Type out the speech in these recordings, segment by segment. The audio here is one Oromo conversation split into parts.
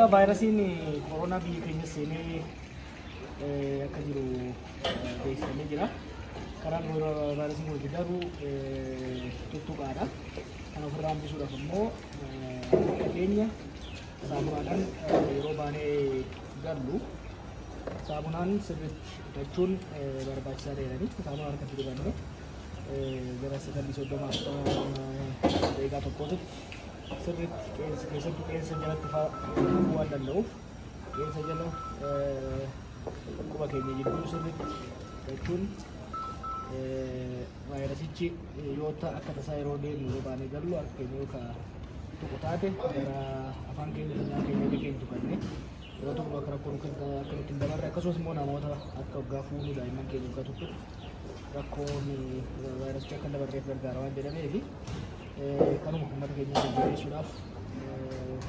virus ini corona biyya keenya seenee akka jiru beeksifamee jira. Karaan vaayirasiin kun itti darbu tuttuqaadha. Kan ofirraa hambisuudhaaf immoo keenya saamunaadhaan yeroo baanee gallu saamunaan sirriitti hidhachuun barbaachisaa ta'edhani. Saamunaa harkatti dibannee gara sagalii soddomaa daqiiqaa tokkootti sirriitti keessattuu qeensa jalatti fa'aa waan danda'uuf qeensa jala quba keenya jidduu sirriitti hidhachuun vaayirasichi yoo akka tasaa yeroo deemnu yoo baanee gallu akka keenya yookaan tuqu taate gara afaan keenya keenya tuqannee yeroo tuqnu akka rakkoon akka nutti hin dabarre akkasumas immoo namoota akka waggaa fuunuu daa'imman keenya waggaa tuqu rakkoon vaayirasichi akka hin dabarreef gargaara waan jedhameef kanuma uummata keenya jajjabeessuudhaaf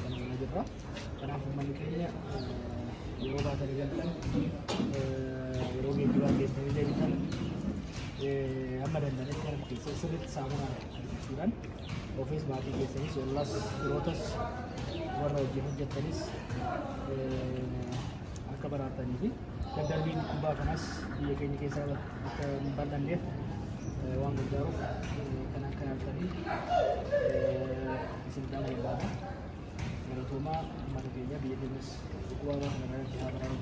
kan jirra. Kanaaf uummanni keenya yeroo baatanii galtan yeroo geejjibaa geessanii deebitan amma danda'anitti kan keessa sirriitti saamunaa argachuudhaan ofiis maatii keessanis yollaas firootas warra wajjin hojjettanis akka baraartanii fi daddarbiin kubbaa kanas biyya keenya keessa akka hin bal'anneef waan gargaaruuf kan akka nyaatanii isin dhaan barbaada. Galatoomaa uummata keenya biyya keenyas dhukkuba waan kana irratti haa baraaru.